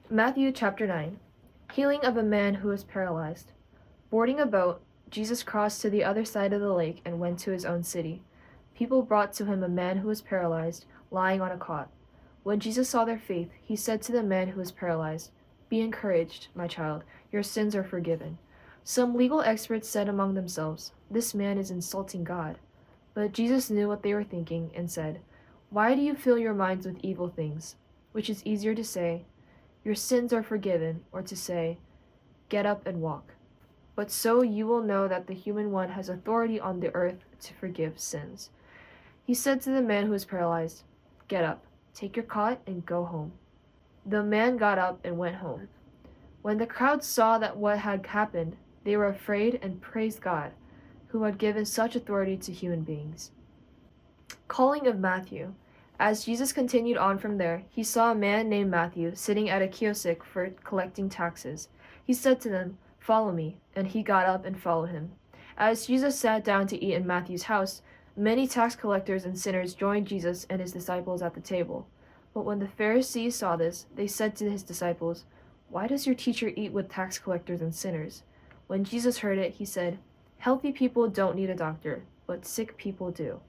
Matthew chapter 9. Healing of a man who was paralyzed. Boarding a boat, Jesus crossed to the other side of the lake and went to his own city. People brought to him a man who was paralyzed, lying on a cot. When Jesus saw their faith, he said to the man who was paralyzed, "Be encouraged, my child, your sins are forgiven." Some legal experts said among themselves, "This man is insulting God." But Jesus knew what they were thinking and said, "Why do you fill your minds with evil things? Which is easier to say, 'Your sins are forgiven,' or to say, 'Get up and walk'? But so you will know that the human one has authority on the earth to forgive sins." He said to the man who was paralyzed, "Get up, take your cot, and go home." The man got up and went home. When the crowd saw that what had happened, they were afraid and praised God, who had given such authority to human beings. Calling of Matthew. As Jesus continued on from there, he saw a man named Matthew sitting at a kiosk for collecting taxes. He said to them, "Follow me," and he got up and followed him. As Jesus sat down to eat in Matthew's house, many tax collectors and sinners joined Jesus and his disciples at the table. But when the Pharisees saw this, they said to his disciples, "Why does your teacher eat with tax collectors and sinners?" When Jesus heard it, he said, "Healthy people don't need a doctor, but sick people do.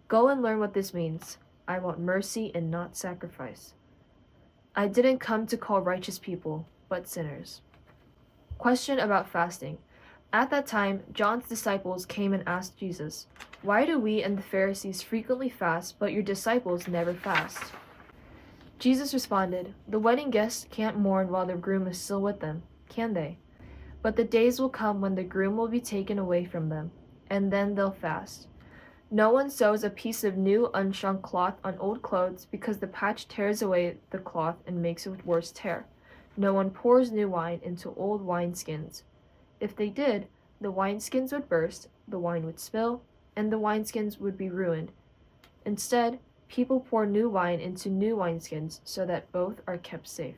Go and learn what this means. I want mercy and not sacrifice. I didn't come to call righteous people, but sinners." Question about fasting. At that time, John's disciples came and asked Jesus, "Why do we and the Pharisees frequently fast, but your disciples never fast?" Jesus responded, "The wedding guests can't mourn while the groom is still with them, can they? But the days will come when the groom will be taken away from them, and then they'll fast. No one sews a piece of new unshrunk cloth on old clothes because the patch tears away the cloth and makes a worse tear. No one pours new wine into old wineskins. If they did, the wineskins would burst, the wine would spill, and the wineskins would be ruined. Instead, people pour new wine into new wineskins so that both are kept safe."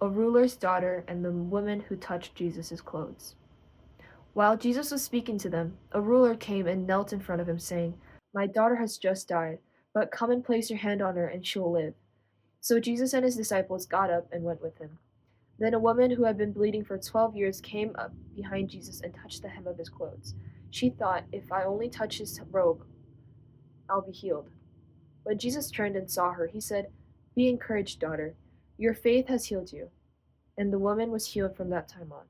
A ruler's daughter and the woman who touched Jesus' clothes. While Jesus was speaking to them, a ruler came and knelt in front of him, saying, "My daughter has just died, but come and place your hand on her and she will live." So Jesus and his disciples got up and went with him. Then a woman who had been bleeding for 12 years came up behind Jesus and touched the hem of his clothes. She thought, "If I only touch his robe, I'll be healed." When Jesus turned and saw her, he said, "Be encouraged, daughter. Your faith has healed you." And the woman was healed from that time on.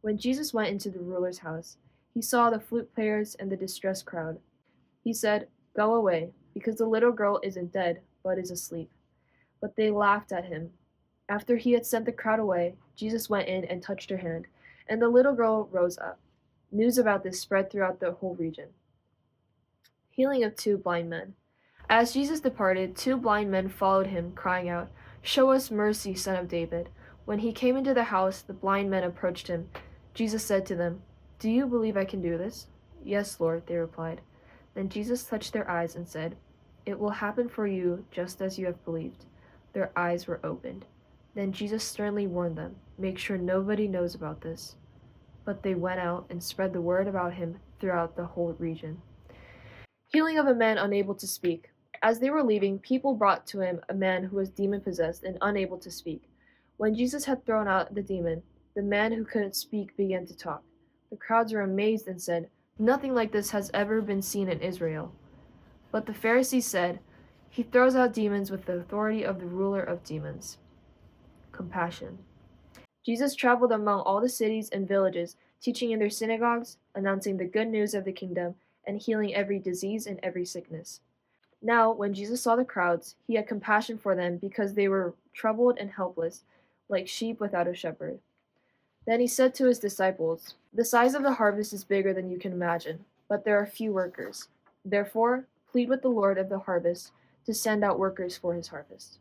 When Jesus went into the ruler's house, he saw the flute players and the distressed crowd. He said, "Go away, because the little girl isn't dead, but is asleep." But they laughed at him. After he had sent the crowd away, Jesus went in and touched her hand, and the little girl rose up. News about this spread throughout the whole region. Healing of two blind men. As Jesus departed, two blind men followed him, crying out, "Show us mercy, Son of David." When he came into the house, the blind men approached him. Jesus said to them, "Do you believe I can do this?" "Yes, Lord," they replied. Then Jesus touched their eyes and said, "It will happen for you just as you have believed." Their eyes were opened. Then Jesus sternly warned them, "Make sure nobody knows about this." But they went out and spread the word about him throughout the whole region. Healing of a man unable to speak. As they were leaving, people brought to him a man who was demon-possessed and unable to speak. When Jesus had thrown out the demon, the man who couldn't speak began to talk. The crowds were amazed and said, "Nothing like this has ever been seen in Israel." But the Pharisees said, "He throws out demons with the authority of the ruler of demons." Compassion. Jesus traveled among all the cities and villages, teaching in their synagogues, announcing the good news of the kingdom, and healing every disease and every sickness. Now, when Jesus saw the crowds, he had compassion for them because they were troubled and helpless, like sheep without a shepherd. Then he said to his disciples, "The size of the harvest is bigger than you can imagine, but there are few workers. Therefore, plead with the Lord of the harvest to send out workers for his harvest."